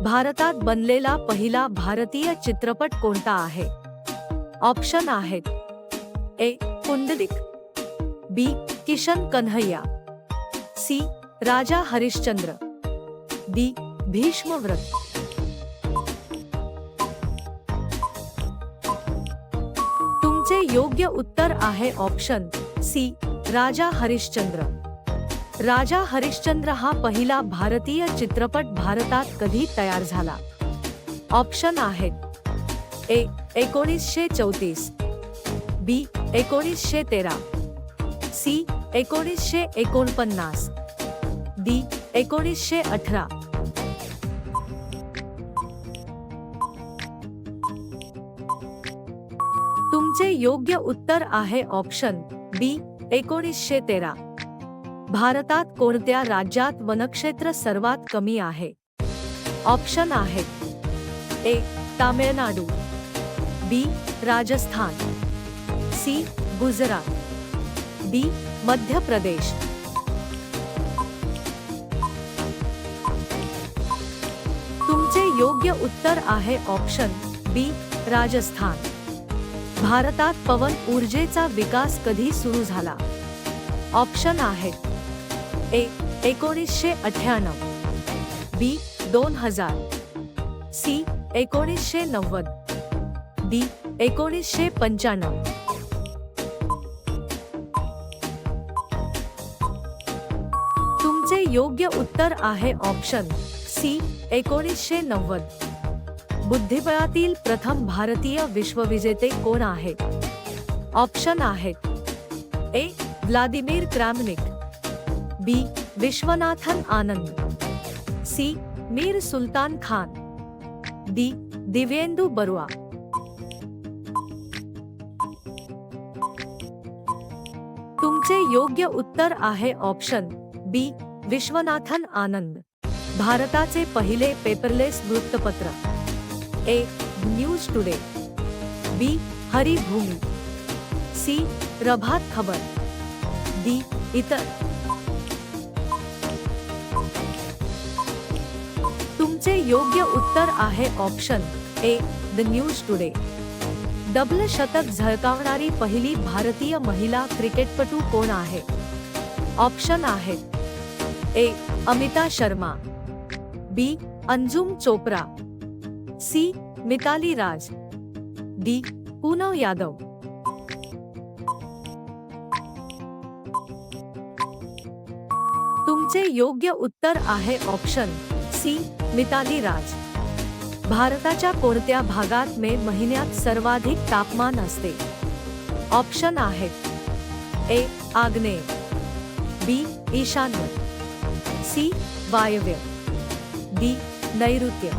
भारतात बनलेला पहिला भारतीय चित्रपट कोणता आहे? ऑप्शन आहेत: ए. पुंडलिक, बी. किशन कन्हैया, सी. राजा हरिश्चंद्र, डी. भीष्मव्रत. तुमचे योग्य उत्तर आहे ऑप्शन सी. राजा हरिश्चंद्र. राजा हरिश्चंद्र हा पहिला भारतीय चित्रपट भारतात कधी तयार झाला? ऑप्शन आहेत: ए. 1934, बी. 1913, सी. 1949, डी. 1918. तुमचे योग्य उत्तर आहे ऑप्शन बी. 1913. भारतात कोणत्या राज्यात वनक्षेत्र सर्वात कमी आहे? ऑप्शन आहेत: ए. तामिळनाडू, बी. राजस्थान, सी. गुजरात, डी. मध्य प्रदेश. तुमचे योग्य उत्तर आहे ऑप्शन बी. राजस्थान. भारतात पवन ऊर्जेचा विकास कधी सुरू झाला? ऑप्शन आहेत: ए. 1998, बी. 2000, सी. 1990, डी. 1995. तुमचे योग्य उत्तर आहे ऑप्शन सी. 1990. बुद्धिबळातील प्रथम भारतीय विश्वविजेते कोण आहेत? ऑप्शन आहेत: ए. व्लादिमीर क्रॅमनिक, बी. विश्वनाथन आनंद, सी. मीर सुलतान खान, डी. दिव्येंदु बरुआ. तुमचे योग्य उत्तर आहे ऑप्शन बी. विश्वनाथन आनंद. भारताचे पहिले पेपरलेस वृत्तपत्र: ए. न्यूज टुडे, बी. हरिभूमी, सी. प्रभात खबर, डी. इतर. तुमचे योग्य उत्तर आहे option A. The news today. Double शतक झळकावणारी पहिली भारतीय महिला क्रिकेटपटू कोण आहे? ऑप्शन आहेत: ए. अमिता शर्मा, बी. अंजुम चोप्रा, सी. मिताली राज, डी. पूनम यादव. तुमचे योग्य उत्तर आहे ऑप्शन सी. मिताली राज. भारताच्या कोणत्या भागात मे महिन्यात सर्वाधिक तापमान असते? ऑप्शन आहेत: ए. आग्नेय, बी. ईशान्य, सी. वायव्य, डी. नैऋत्य.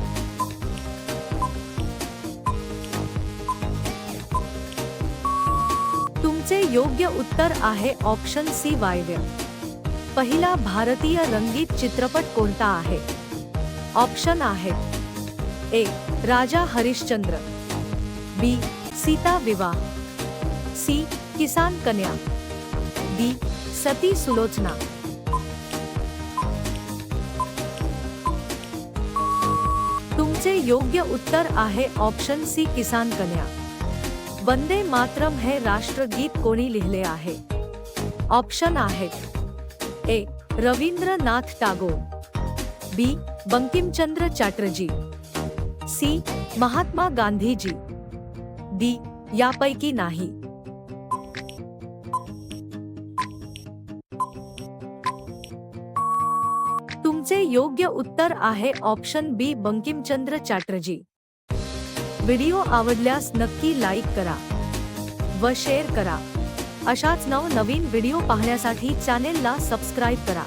तुमचे योग्य उत्तर आहे ऑप्शन सी. वायव्य. पहिला भारतीय रंगीत चित्रपट कोणता आहे? ऑप्शन आहेत: ए. राजा हरिश्चंद्र, बी. सीता विवाह, सी. किसान कन्या, डी. सती सुलोचना. तुमचे योग्य उत्तर आहे ऑप्शन सी. किसान कन्या. वंदे मातरम हे राष्ट्रगीत कोणी लिहिले आहे? ऑप्शन आहेत: ए. रवींद्रनाथ टागोर, बी. बंकिमचंद्र चॅटर्जी, सी. महात्मा गांधीजी, डी. यापैकी नाही. तुमचे योग्य उत्तर आहे ऑप्शन बी. बंकिमचंद्र चॅटर्जी. व्हिडिओ आवडल्यास नक्की लाईक करा व शेअर करा. अशाच नवनवीन व्हिडिओ पाहण्यासाठी चॅनेलला सबस्क्राईब करा.